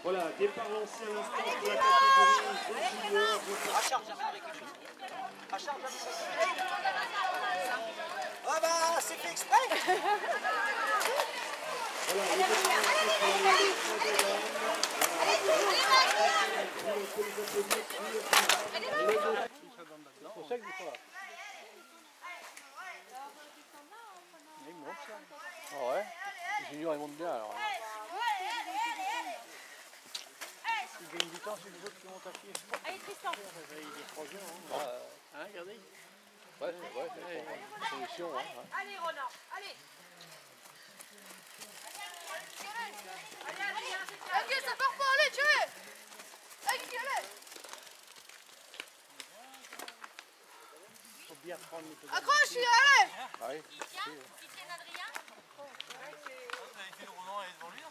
Voilà, départ lancé à l'instant pour la catégorie des juniors. À charge, j'avais quelque chose. À charge, j'avais quelque chose. Ah bah, c'est fait exprès. Voilà, le départ lancé pour les C'est pour ça que des fois. Il monte ça. Ah ouais. Les juniors ils montent bien alors. Ils gagnent du temps sur les autres qui montent à pied. Allez Tristan. Il est troisième. Hein, regardez. Ouais, c'est une solution. Hein. Allez Ronan, allez. Ok, ça part pas, allez, tirez. Allez, allez. Faut bien prendre les pédales. Accroche, allez. Ouais. Qui tient Adrien. Vous avez fait le roulant et devant lui.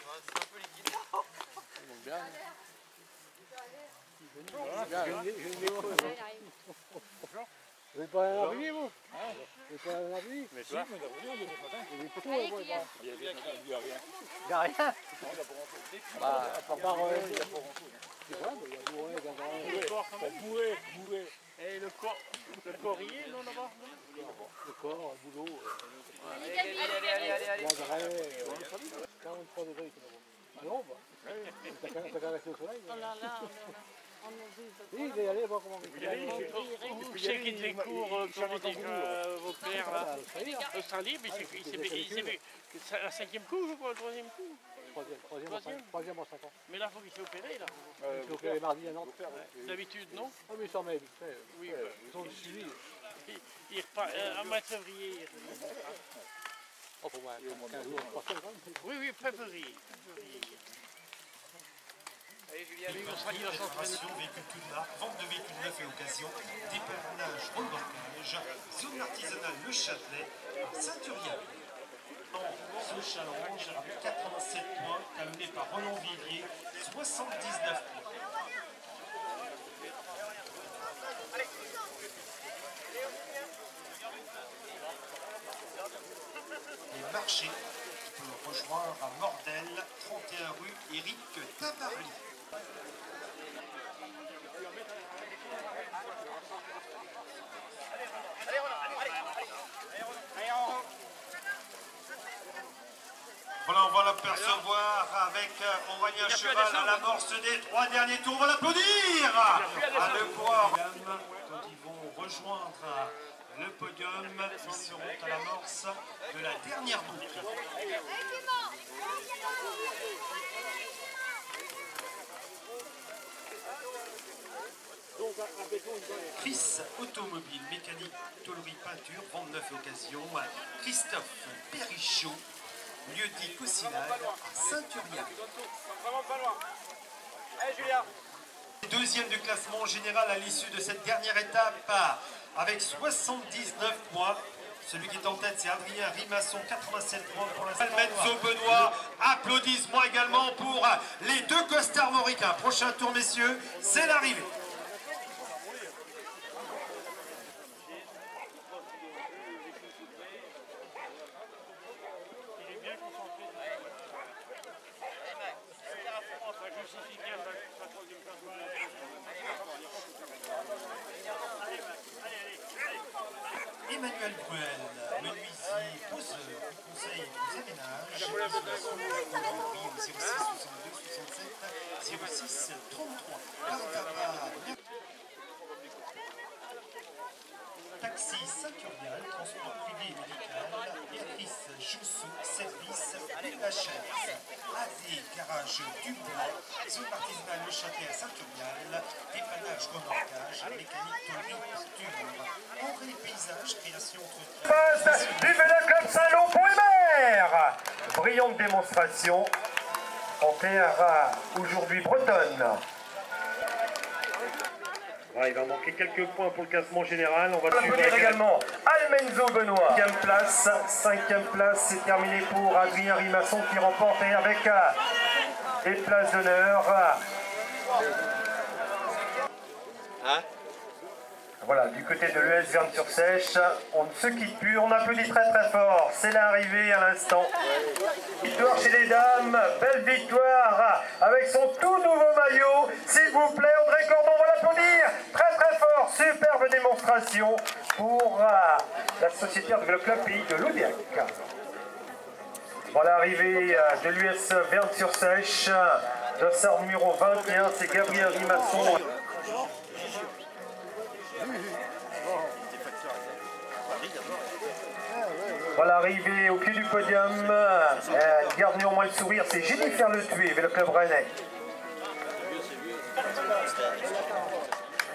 C'est un peu liquide. Ils montent bien. Vous n'avez pas un arbri, vous? Vous n'avez pas un arbri? Mais toi? Il y a des poteaux, là, moi, il n'y a rien. Il n'y a rien? Bah, à part... C'est vrai, mais il y a bourré, le corps quand même. Bourré. Et le corrier, non, là-bas? Le corps, le boulot... Allez. L'engrais... 43 degrés, c'est là-bas. Ah non, bah... T'as qu'à rester au soleil. Oh là là, Oui, il est allé voir comment... Où c'est qu'il faisait cours, comment dire, vos pères, là? Australie, mais il s'est fait la 5e coup, je crois, le 3e coup. Troisième en 5 ans. Mais là, il faut qu'il s'est opéré, là. Il s'est opéré mardi à Nantes. D'habitude, non? Ah mais il s'en met vite fait. Oui, Ils ont suivi. il repart, en mois de février, il revient. Oh, pour moi, 15 jours, 3 semaines quand même. Oui, février. Allez, Julien. Restauration, véhicules toute marque, vente de véhicules neufs et occasion, dépannage, remorquage, zone artisanale Le Châtelet, à Saint-Urien. Ce challenge avec 87 points, terminé par Roland Villiers, 79 points. Les marchés qui peuvent rejoindre à Mordel, 31 rue Éric Tabarly. Voilà, on va l'apercevoir avec Aurélien Cheval à l'amorce des 3 derniers tours. On va l'applaudir. À le poids. Quand ils vont rejoindre le podium, ils seront à l'amorce de la dernière boucle. Chris Automobile, mécanique, tôlerie, peinture, vente neuf occasion. Christophe Perrichot, lieu dit Cossinal, à Saint-Urien. Vraiment pas loin. Allez, Julien. Deuxième du classement général à l'issue de cette dernière étape avec 79 points. Celui qui est en tête, c'est Adrien Rimasson, 87 points pour l'instant. Almenzo Benoît, applaudissements également pour les deux costarmoricains. Prochain tour, messieurs, c'est l'arrivée. Emmanuel Bruel, menuisier, poseur, conseil aux aménages, isolation, au 06 62 67 06 33. Taxi Saint-Curial, transport privé et médical, Béatrice Joussou, service UHS, AD, garage Dubois, zone artisanale Le Châtelet à Saint-Curial, dépannage, remorquage, mécanique, tôlerie, peinture, André Paysage, création, entretien. Du Vélo Club Saint-Lô pour les maires. Brillante démonstration en terre aujourd'hui bretonne. Ah, il va manquer quelques points pour le classement général. On va suivre également Almenzo Benoît. 5e place, c'est terminé pour Adrien Rimasson qui remporte et avec les places d'honneur. Hein? Voilà, du côté de l'US Verne-sur-Sèche, on ne se quitte plus, on applaudit très très fort, c'est l'arrivée à l'instant. Victoire chez les dames, belle victoire avec son tout nouveau maillot, s'il vous plaît, Audrey Cordon, on va l'applaudir très très fort, superbe démonstration pour la société de Vélo Club Pays de Loudéac. Voilà l'arrivée de l'US Verne-sur-Sèche, dossard numéro 21, c'est Gabriel Rimasson. Voilà l'arrivée au pied du podium, garde néanmoins le sourire, c'est Jennifer Le Tué, Vélo Club Rennais.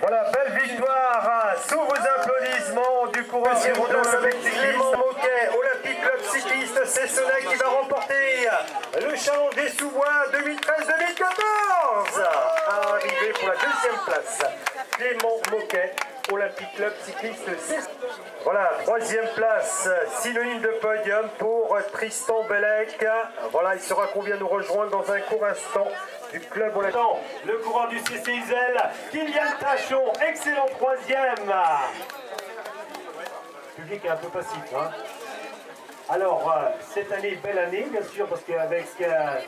Voilà, belle victoire, sous vos applaudissements du coureur Girondin avec Clément Moquet, Olympique Club Cycliste, c'est cela qui va remporter le challenge des sous-bois 2013-2014. Arrivé pour la deuxième place, Clément Moquet, Olympique Club Cycliste, c'est... Voilà, troisième place, synonyme de podium pour Tristan Bellec. Voilà, il sera qu'on vient nous rejoindre dans un court instant du club Olympique. Le coureur du CC Isel, Kylian Tachon, excellent troisième. Le public est un peu passif, hein. Alors, cette année, belle année, bien sûr, parce qu'avec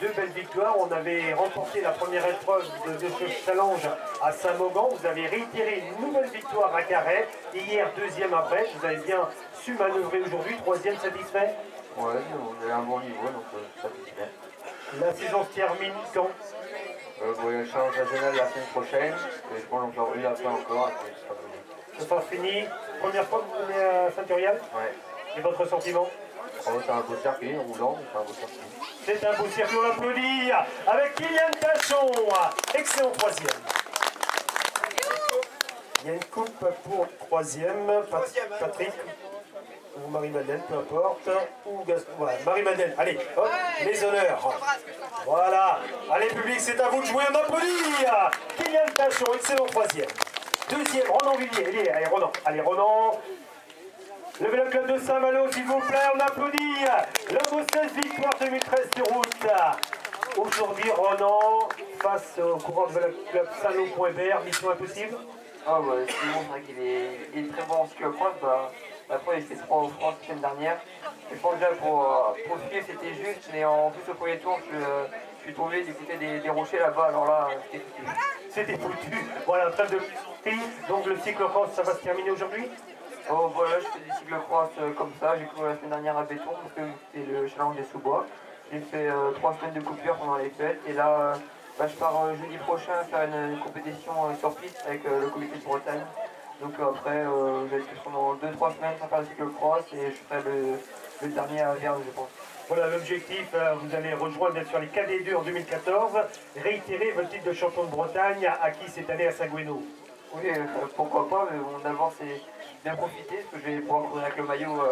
deux belles victoires, on avait remporté la première épreuve de ce challenge à Saint-Mogan. Vous avez réitéré une nouvelle victoire à Carhaix. Hier, deuxième à Brest. Vous avez bien su manœuvrer aujourd'hui. Troisième, satisfait? Ouais, on est à un bon niveau, donc satisfait. La saison se termine quand? Le challenge régional la semaine prochaine. Et je pense qu'on va après encore. Ça sera fini. Première fois que vous venez à Saint-Urial? Ouais. Et votre sentiment? C'est un beau circuit, roulant, c'est un beau circuit. C'est un beau circuit, on l'applaudit avec Kylian Tachon, excellent troisième. Il y a une coupe pour troisième, Patrick ou Marie-Madeleine, peu importe, ou Gaston, voilà, Marie-Madeleine, allez, hop, les honneurs. Voilà, allez public, c'est à vous de jouer, on applaudit Kylian Tachon, excellent troisième. Deuxième, Ronan Villiers, allez Ronan. Le Vélo Club de Saint-Malo, s'il vous plaît, on applaudit l'homme aux 16 victoires 2013 sur route. Aujourd'hui, Ronan, face au courant de Vélo Club Saint-Malo.br, mission impossible. Ah ouais, Simon, c'est vrai qu'il est très bon en cyclocross. Après, il fait 3 au France la semaine dernière. Et je pense déjà pour suivre, c'était juste, mais en plus au premier tour, je suis tombé du côté des rochers là-bas, alors là, c'était foutu. C'était foutu. Voilà, trêve de prix. Donc le cyclocross, ça va se terminer aujourd'hui? Oh voilà, je fais des cyclocross comme ça, j'ai couru la semaine dernière à Béton parce que c'était le challenge des sous-bois. J'ai fait 3 semaines de coupure pendant les fêtes et là je pars jeudi prochain faire une compétition sur piste avec le comité de Bretagne. Donc après je vais être pendant 2-3 semaines sans faire le cyclocross et je ferai le dernier à Verne je pense. Voilà l'objectif, vous allez rejoindre bien sûr les KD2 en 2014, réitérer votre titre de champion de Bretagne acquis cette année à Saint-Gouéno. Oui, pourquoi pas, mais bon, d'abord c'est bien profiter parce que je vais pouvoir courir avec le maillot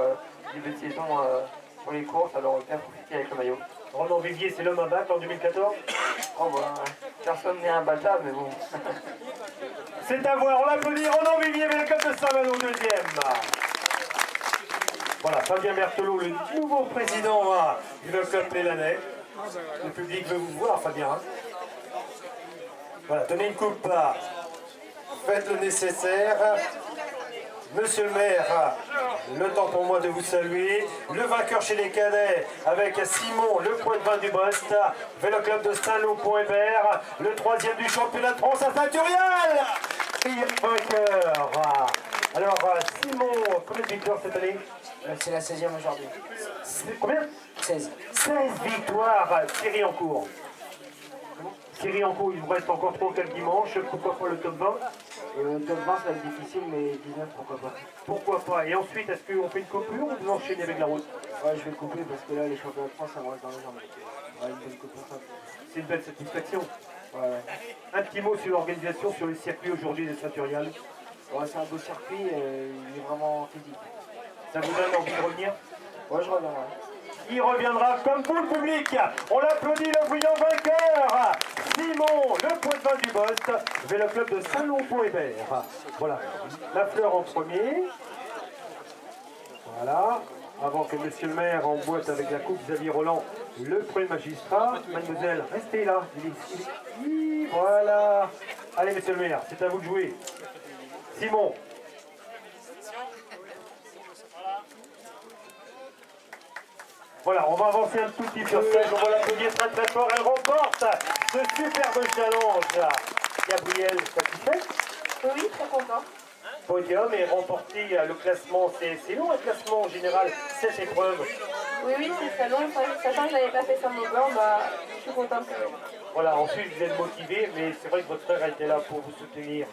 début de saison pour les courses, alors bien profiter avec le maillot. Ronan Villiers, c'est l'homme à battre en 2014? Oh bah, personne n'est imbattable, mais bon. C'est à voir, on l'applaudit, Ronan Villiers, Vélo Club de Saint-Malo, deuxième. Voilà, Fabien Berthelot, le nouveau président du Vélo Club Plélanais. Le public veut vous voir, Fabien. Voilà, tenez une coupe. Faites le nécessaire. Monsieur le maire, le temps pour moi de vous saluer. Le vainqueur chez les cadets avec Simon, le point de 20 du Brest. Vélo Club de Saint-Lô.br, le troisième du championnat de France à Saint-Urial. Vainqueur. Alors Simon, combien de victoires cette année? C'est la 16e aujourd'hui. Combien? 16. 16 victoires, série en cours. Série en cours, il vous reste encore 3 ou 4 dimanches. Pourquoi pas le top 20? Le top 20 ça va être difficile, mais 19 pourquoi pas. Pourquoi pas? Et ensuite, est-ce qu'on fait une coupure ou vous enchaînez avec la route? Ouais, je vais couper parce que là, les championnats de France, ça me reste dans les jambes. Ouais, une bonne coupure simple. C'est une belle satisfaction. Ouais. Un petit mot sur l'organisation, sur le circuit aujourd'hui de Saint-Urial. Ouais, c'est un beau circuit, il est vraiment physique. Ça vous donne envie de revenir? Ouais, je reviendrai. Il reviendra comme tout le public. On applaudit le brillant vainqueur, Simon, le point de 20 du Bost, Vélo Club de Saint-Lô.br. Voilà, la fleur en premier. Voilà, avant que monsieur le maire emboîte avec la coupe Xavier Roland, le premier magistrat. Mademoiselle, restez là. Voilà. Allez, monsieur le maire, c'est à vous de jouer. Simon, Voilà, on va avancer un tout petit peu. On va l'applaudir très très fort. Elle remporte ce superbe challenge. Gabrielle, satisfaite? Oui, très content. Podium et remporter le classement, c'est long un classement en général, cette épreuve. Oui, c'est très long. Sachant que je n'avais pas fait ça Snowboard, bah, je suis contente quand même. Voilà, ensuite vous êtes motivé, mais c'est vrai que votre frère était là pour vous soutenir.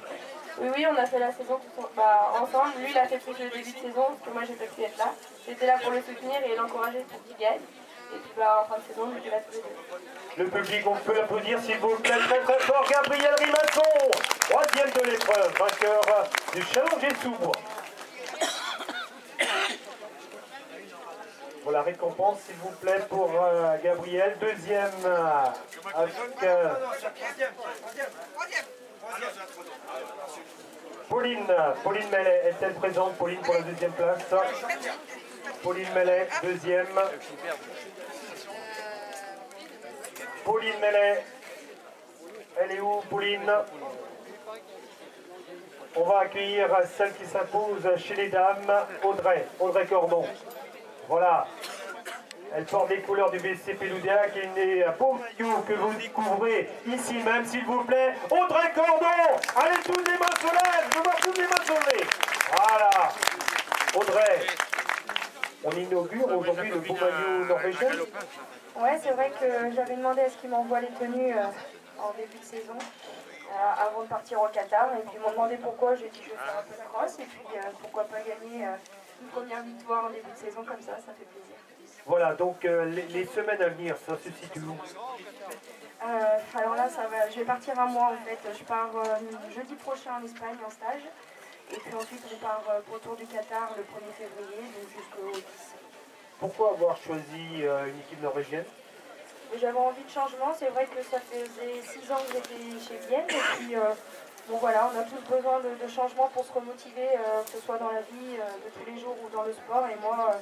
Oui, on a fait la saison ensemble. Lui, il a fait plus le début de saison, parce que moi, j'ai pas pu être là. J'étais là pour le soutenir et l'encourager pour qu'il gagne. Et puis, en fin de saison, j'étais là tous les deux. Le public, on peut l'applaudir s'il vous plaît, très très fort. Gabrielle Rimasson, troisième de l'épreuve, vainqueur du challenge et sous-bois. Pour la récompense, s'il vous plaît, pour Gabrielle. Deuxième avec Pauline Mellet. Est-elle présente, Pauline, pour la deuxième place? Pauline Mellet, deuxième. Pauline Mellet. Elle est où, Pauline? On va accueillir celle qui s'impose chez les dames, Audrey Cordon. Voilà. Elle porte les couleurs du BCP Loudéac et un beau maillot que vous découvrez ici même, s'il vous plaît. Audrey Cordon! Allez, toutes les mains se lèvent! Je vois toutes les mains se lever. Voilà. Audrey, on inaugure aujourd'hui le beau maillot norvégien. Ouais, c'est vrai que j'avais demandé à ce qu'ils m'envoient les tenues en début de saison, avant de partir au Qatar. Et puis ils m'ont demandé pourquoi, j'ai dit je vais faire un peu de cross. Et puis pourquoi pas gagner une première victoire en début de saison comme ça fait plaisir. Voilà, donc les semaines à venir, ça se situe où? Alors là, je vais partir un mois en fait. Je pars jeudi prochain en Espagne en stage. Et puis ensuite, on part pour le tour du Qatar le 1er février, donc jusqu'au 10. Pourquoi avoir choisi une équipe norvégienne? J'avais envie de changement. C'est vrai que ça faisait 6 ans que j'étais chez Vienne. Et puis, bon voilà, on a tous besoin de changement pour se remotiver, que ce soit dans la vie de tous les jours ou dans le sport. Et moi,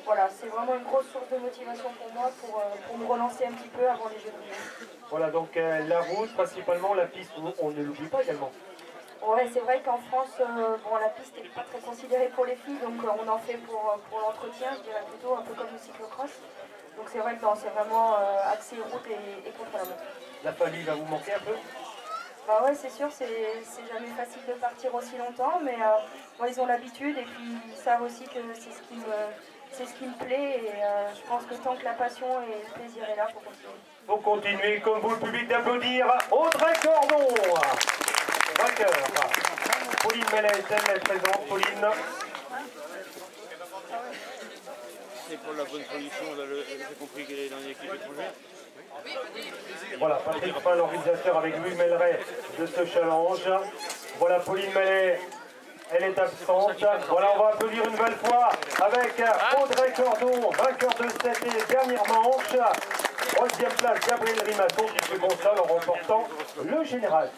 voilà, c'est vraiment une grosse source de motivation pour moi pour me relancer un petit peu avant les Jeux olympiques. Voilà, donc la route, principalement la piste, on ne l'oublie pas également. Ouais, c'est vrai qu'en France, la piste n'est pas très considérée pour les filles, donc on en fait pour l'entretien, je dirais plutôt un peu comme le cyclocross. Donc c'est vrai que c'est vraiment axé route et contre la montre. La famille va vous manquer un peu? Bah ouais, c'est sûr, c'est jamais facile de partir aussi longtemps, mais ils ont l'habitude et puis ils savent aussi que c'est ce qui me plaît et je pense que tant que la passion et le plaisir est là, il faut continuer. Pour continuer, comme vous le public, d'applaudir Audrey Cordon, vainqueur. Pauline Mellet est présente, Pauline. C'est pour la bonne production, j'ai compris qu'elle est dans une équipe étrangère. Voilà, Patrick Fin, l'organisateur avec Louis Melleret de ce challenge. Voilà, Pauline Mellet, elle est absente. Voilà, on va applaudir une nouvelle fois avec Audrey Cordon, vainqueur de cette dernière manche. Troisième place, Gabrielle Rimasson qui se console en remportant le général.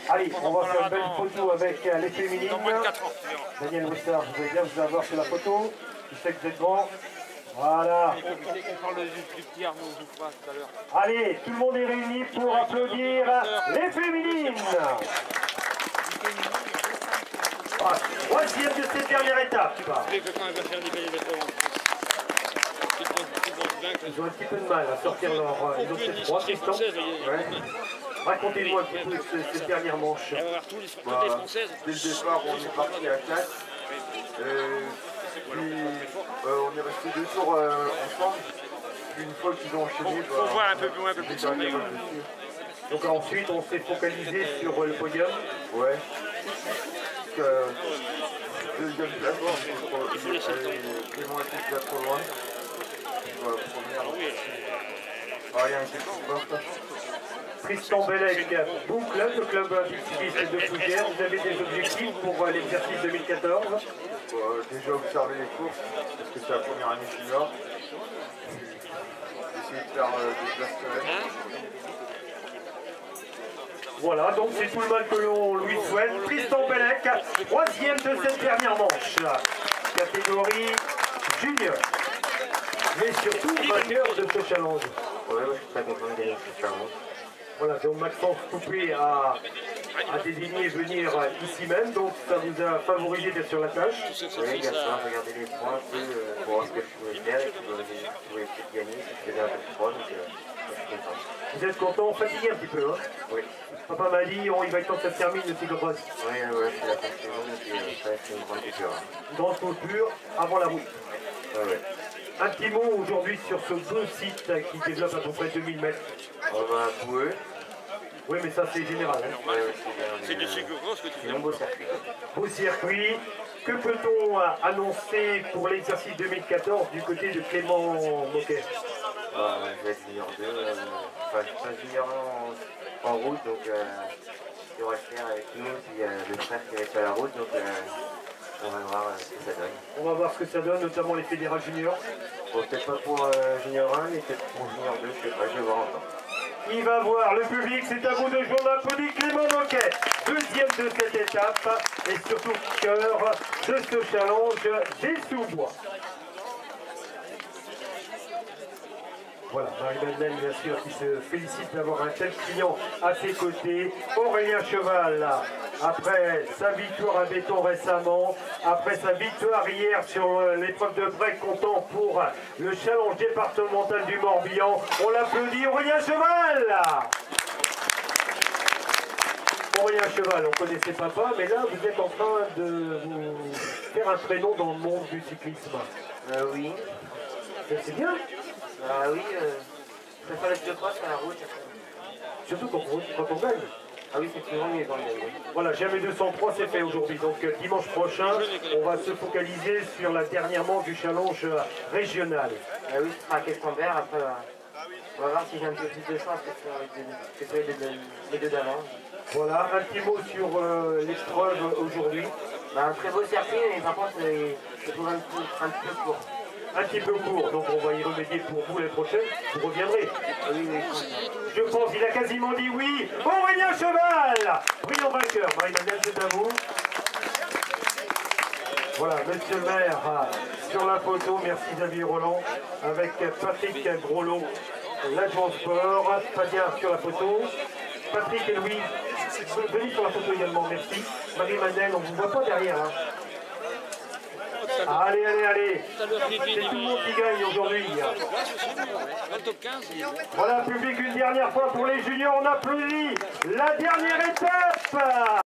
Allez, on va faire une belle photo avec les féminines. Daniel Wessard, je veux bien vous avoir sur la photo. Je sais que vous êtes grand. Voilà. Allez, tout le monde est réuni pour applaudir les féminines. Troisième de cette dernière étape. Ils ont un petit peu de mal à sortir leur trois Tristan. Racontez-nous un petit peu cette dernière manche. Dès le départ, on est parti à 4. Puis on est resté 2 tours ensemble. Puis une fois qu'ils ont enchaîné, on voit un peu plus loin, un peu plus tard. Donc ensuite, on s'est focalisé sur le podium. Ouais. Deuxième place, Clément était déjà trop loin. Première, rien qui est Tristan Bellec, boucle, le club cycliste de Fougères. Vous avez des objectifs pour l'exercice 2014? Déjà observer les courses, parce que c'est la première année junior. Essayer de faire des places sereines. Voilà, donc c'est tout le mal que l'on lui souhaite. Tristan Bellec, troisième de cette dernière manche. Catégorie junior. Mais surtout vainqueur de ce challenge. Ouais, je suis très content de gagner ce challenge. Voilà, donc Maxence Coupé a désigné venir ici même, donc ça vous a favorisé d'être sur la tâche. Oui, il y a ça, regardez les points, pour voir ce que je pouvais faire. Vous êtes content, fatigué un petit peu, hein? Oui. Papa m'a dit, oh, il va être temps que ça se termine le cyclocross. Oui, c'est la fin de saison, et ça c'est une grande coupure. Une grande coupure avant la route. Ouais. Un petit mot aujourd'hui sur ce beau site qui développe à peu près 2000 mètres. On va bouer. Oui, mais ça c'est général. Hein. C'est du cyclocross que tu fais. Un beau circuit. Beau circuit. Que peut-on annoncer pour l'exercice 2014 du côté de Clément Moquet? Je vais être junior 2, enfin je suis pas junior 1 en route, donc il va le faire avec nous, puis le frère qui va être à la route, donc on va voir ce que ça donne. On va voir ce que ça donne, notamment les fédérales juniors. Bon, peut-être pas pour junior 1, mais peut-être pour junior 2, je sais pas, je vais voir encore. Il va voir le public, c'est à vous de jouer, on applaudit Clément Moquet, deuxième de cette étape, et surtout cœur de ce challenge des sous-bois. Voilà, Marie-Madeleine, bien sûr, qui se félicite d'avoir un tel client à ses côtés. Aurélien Cheval, après sa victoire à Béton récemment, après sa victoire hier sur l'épreuve de break comptant pour le challenge départemental du Morbihan, on l'applaudit, Aurélien Cheval! Aurélien Cheval, on connaissait papa, mais là, vous êtes en train de vous faire un prénom dans le monde du cyclisme. Oui. C'est bien. Oui, je préfère le cyclocross à la route. Surtout quand on gagne. Ah oui, c'est toujours mieux quand on gagne. Voilà, jamais 203, c'est fait aujourd'hui. Donc dimanche prochain, on va se focaliser sur la dernière manche du challenge régional. Oui, ce sera à Questembert. Après, on va voir si j'ai un peu plus de chance que sur les deux d'avant. Voilà, un petit mot sur l'épreuve aujourd'hui. Un très beau circuit, mais par contre, je trouve un petit peu court. Un petit peu court, donc on va y remédier pour vous les prochaines. Vous reviendrez. Oui. Je pense qu'il a quasiment dit oui. Aurélien Cheval, brillant vainqueur. Marie-Madeleine, c'est à vous. Voilà, monsieur le maire, sur la photo, merci Xavier Roland, avec Patrick Grolot, l'adjoint sport. Fabien sur la photo. Patrick et Louis, venez sur la photo également, merci. Marie-Madeleine, on ne vous voit pas derrière. Hein. Allez, c'est tout le monde qui gagne aujourd'hui. Voilà, public, une dernière fois pour les juniors, on applaudit la dernière étape.